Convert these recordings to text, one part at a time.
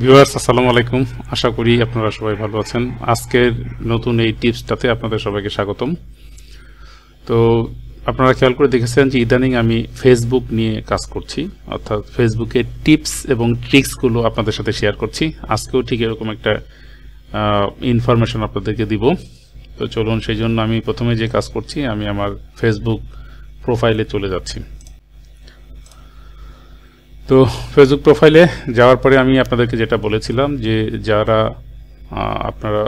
Viewers আসসালামু আলাইকুম। আশা করি আপনারা সবাই ভালো আছেন। আজকের নতুন এই টিপসটাতে আপনাদের সবাইকে স্বাগতম। তো আপনারা খেয়াল করে দেখেছেন যে ইদানিং আমি ফেসবুক নিয়ে কাজ করছি, অর্থাৎ ফেসবুকের টিপস এবং ট্রিক্সগুলো আপনাদের সাথে শেয়ার করছি। আজকেও ঠিক এরকম একটা ইনফরমেশন আপনাদেরকে দিব। তো চলুন, সেই জন্য আমি প্রথমে যে কাজ করছি, আমি আমার ফেসবুক প্রোফাইলে চলে যাচ্ছি। তো ফেসবুক প্রোফাইলে যাওয়ার পরে আমি আপনাদেরকে যেটা বলেছিলাম যে যারা আপনারা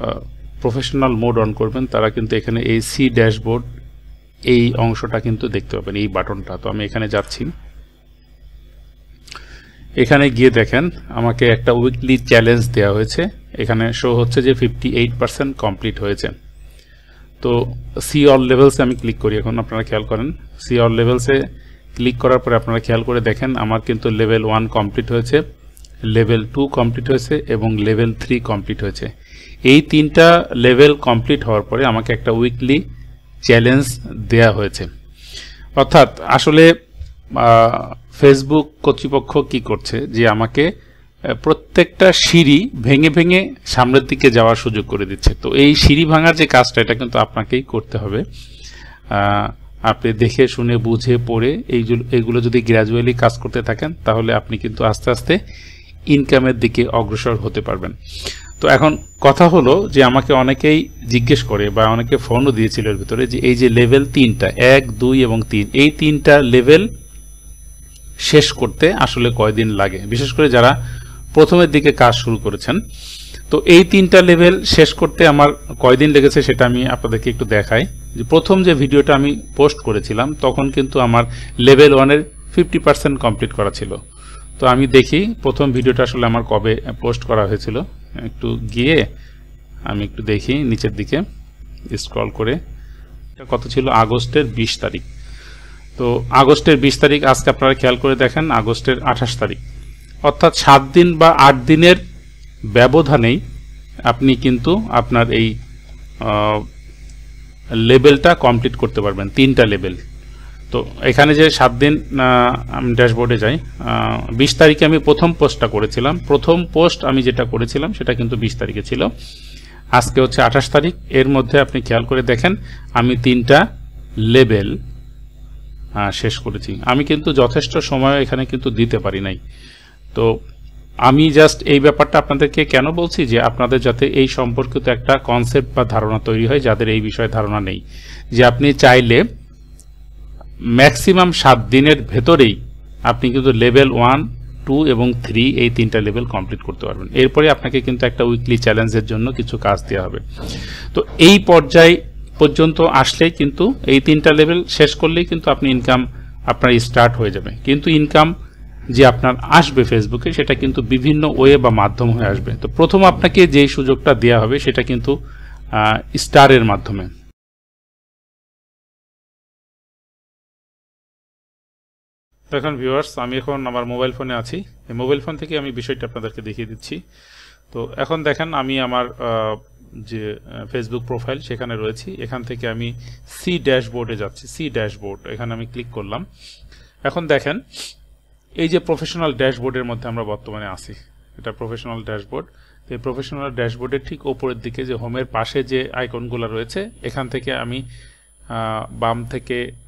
প্রফেশনাল মোড অন করবেন তারা কিন্তু এখানে এই সি ড্যাশবোর্ড এই অংশটা কিন্তু দেখতে পাবেন, এই বাটনটা। তো আমি এখানে যাচ্ছি। এখানে গিয়ে দেখেন আমাকে একটা উইকলি চ্যালেঞ্জ দেওয়া হয়েছে। এখানে শো হচ্ছে যে 58% কমপ্লিট হয়েছে। তো সি অল লেভেলসে আমি ক্লিক করি। এখন আপনারা খেয়াল করেন, সি অল লেভেলসে ক্লিক করার পরে আপনারা খেয়াল করে দেখেন আমার কিন্তু লেভেল 1 কমপ্লিট হয়েছে, লেভেল 2 কমপ্লিট হয়েছে এবং লেভেল 3 কমপ্লিট হয়েছে। এই তিনটা লেভেল কমপ্লিট হওয়ার পরে আমাকে একটা উইকলি চ্যালেঞ্জ দেয়া হয়েছে। অর্থাৎ আসলে ফেসবুক কর্তৃপক্ষ কি করছে যে আমাকে প্রত্যেকটা সিঁড়ি ভেঙে ভেঙে সামনের দিকে যাওয়ার সুযোগ করে দিচ্ছে। তো এই সিঁড়ি ভাঙার যে কাজটা, এটা কিন্তু আপনাকেই করতে হবে। আপনি দেখে শুনে বুঝে পড়ে এইগুলো যদি গ্র্যাজুয়ালি কাজ করতে থাকেন তাহলে আপনি কিন্তু আস্তে আস্তে ইনকামের দিকে অগ্রসর হতে পারবেন। তো এখন কথা হলো যে আমাকে অনেকেই জিজ্ঞেস করে বা অনেকে ফোনও দিয়েছিল এর ভিতরে যে এই যে লেভেল 3টা 1, 2 এবং 3, এই 3টা লেভেল শেষ করতে আসলে কয়দিন লাগে, বিশেষ করে যারা প্রথমের দিকে কাজ শুরু করেছেন। তো এই 3টা লেভেল শেষ করতে আমার কয়দিন লেগেছে সেটা আমি আপনাদেরকে একটু দেখাই। যে প্রথম যে ভিডিওটা আমি পোস্ট করেছিলাম তখন কিন্তু আমার লেভেল 1-এর 50% কমপ্লিট করা ছিল। তো আমি দেখি প্রথম ভিডিওটা আসলে আমার কবে পোস্ট করা হয়েছিল। একটু গিয়ে আমি একটু দেখি নিচের দিকে স্ক্রল করে, এটা কত ছিল, আগস্টের 20 তারিখ। তো আগস্টের 20 তারিখ, আজকে আপনারা খেয়াল করে দেখেন আগস্টের 28 তারিখ, অর্থাৎ 7 দিন বা 8 দিনের ব্যবধানেই আপনি কিন্তু আপনার এই লেভেলটা কমপ্লিট করতে পারবেন, 3টা লেভেল। তো এখানে যে 7 দিন, আমি ড্যাশবোর্ডে যাই। 20 তারিখে আমি প্রথম পোস্টটা করেছিলাম। প্রথম পোস্ট আমি যেটা করেছিলাম সেটা কিন্তু 20 তারিখে ছিল। আজকে হচ্ছে 28 তারিখ। এর মধ্যে আপনি খেয়াল করে দেখেন আমি 3টা লেভেল শেষ করেছি। আমি কিন্তু যথেষ্ট সময় এখানে কিন্তু দিতে পারি নাই। তো আমি জাস্ট এই ব্যাপারটা আপনাদেরকে কেন বলছি যে আপনাদের যাতে এই সম্পর্কিত একটা কনসেপ্ট বা ধারণা তৈরি হয়, যাদের এই বিষয়ে ধারণা নেই, যে আপনি চাইলে ম্যাক্সিমাম 7 দিনের ভেতরেই আপনি কিন্তু লেভেল 1, 2 এবং 3 এই 3টা লেভেল কমপ্লিট করতে পারবেন। এরপরে আপনাকে কিন্তু একটা উইকলি চ্যালেঞ্জের জন্য কিছু কাজ দেওয়া হবে। তো এই পর্যায় পর্যন্ত আসলেই কিন্তু এই 3টা লেভেল শেষ করলেই কিন্তু আপনি ইনকাম আপনার স্টার্ট হয়ে যাবে। কিন্তু ইনকাম যে আপনার আসবে ফেসবুকে, সেটা কিন্তু বিভিন্ন ওয়ে বা মাধ্যম হয়ে আসবে। তো প্রথম আপনাকে যেই সুযোগটা দেওয়া হবে সেটা কিন্তু স্টারের মাধ্যমে। এখন ভিউয়ার্স, আমি এখন আমার মোবাইল ফোনে আছি। এই মোবাইল ফোন থেকে আমি বিষয়টা আপনাদেরকে দেখিয়ে দিচ্ছি। তো এখন দেখেন আমি আমার যে ফেসবুক প্রোফাইল সেখানে রয়েছি। এখান থেকে আমি সি ড্যাশবোর্ডে যাচ্ছি। সি ড্যাশবোর্ড, এখানে আমি ক্লিক করলাম। এখন দেখেন এই যে প্রফেশনাল ড্যাশবোর্ডের মধ্যে আমরা বর্তমানে আছি, এটা প্রফেশনাল ড্যাশবোর্ড। তো এই প্রফেশনাল ড্যাশবোর্ডের ঠিক ওপরের দিকে যে হোমের পাশে যে আইকনগুলো রয়েছে, এখান থেকে আমি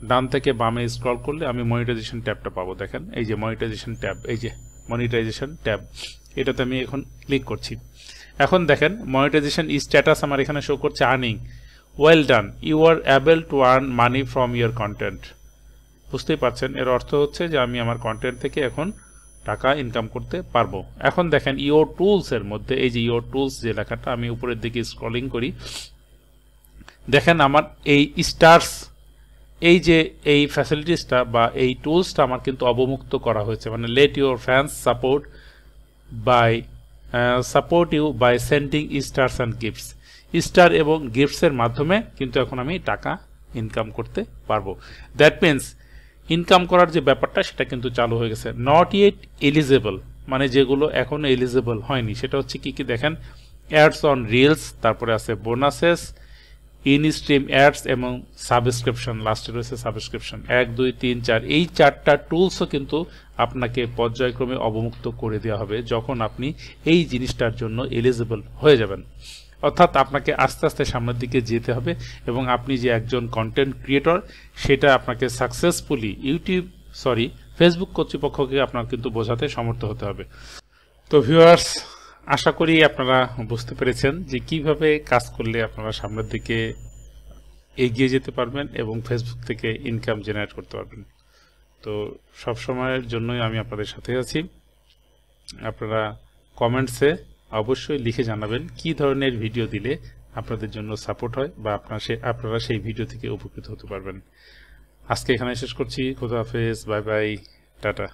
ডান থেকে বামে স্ক্রল করলে আমি মনিটাইজেশন ট্যাবটা পাবো। দেখেন এই যে মনিটাইজেশন ট্যাব, এই যে মনিটাইজেশন ট্যাব, এটাতে আমি এখন ক্লিক করছি। এখন দেখেন মনিটাইজেশন স্ট্যাটাস আমার এখানে শো করছে earning, well done, you are able to earn money from your content. বুঝতেই পারছেন, এর অর্থ হচ্ছে যে আমি আমার কন্টেন্ট থেকে এখন টাকা ইনকাম করতে পারবো। এখন দেখেন ইওর টুলস এর মধ্যে এই যে ইওর টুলস যে লেখাটা, আমি উপরের দিকে স্ক্রলিং করি, দেখেন আমার এই স্টার্স, এই যে এই ফ্যাসিলিটিসটা বা এই টুলসটা আমার কিন্তু অবমুক্ত করা হয়েছে। মানে let your fans support you by sending stars and gifts. Star এবং গিফটসের মাধ্যমে কিন্তু এখন আমি টাকা ইনকাম করতে পারবো। দ্যাট মিনস ইনকাম করার যে ব্যাপারটা সেটা কিন্তু চালু হয়ে গেছে। নট ইয়েট এলিজেবল, মানে যেগুলো এখন এলিজেবল হয়নি সেটা হচ্ছে কি কি দেখেন, অ্যাডস অন রিলস, তারপরে আছে বোনাসেস, ইন স্ট্রিম অ্যাডস এবং সাবস্ক্রিপশন, লাস্টে রয়েছে সাবস্ক্রিপশন। 1 2 3 4 এই 4টা টুলসও কিন্তু আপনাকে পর্যায়ক্রমে অবমুক্ত করে দেওয়া হবে যখন আপনি এই জিনিসটার জন্য এলিজিবল হয়ে যাবেন। অর্থাৎ আপনাকে আস্তে আস্তে সামনের দিকে যেতে হবে এবং আপনি যে একজন কন্টেন্ট ক্রিয়েটর সেটা আপনাকে সাকসেসফুলি ফেসবুক কর্তৃপক্ষকে আপনার কিন্তু বোঝাতে সমর্থ হতে হবে। তো ভিউয়ার্স, আশা করি আপনারা বুঝতে পেরেছেন যে কিভাবে কাজ করলে আপনারা সামনের দিকে এগিয়ে যেতে পারবেন এবং ফেসবুক থেকে ইনকাম জেনারেট করতে পারবেন। তো সব সময়ের জন্যই আমি আপনাদের সাথে আছি। আপনারা কমেন্টসে অবশ্যই লিখে জানাবেন কি ধরনের ভিডিও দিলে আপনাদের জন্য সাপোর্ট হয় বা আপনারা সেই ভিডিও থেকে উপকৃত হতে পারবেন। আজকে এখানে শেষ করছি। খোদা হাফেজ, বাই বাই, টাটা।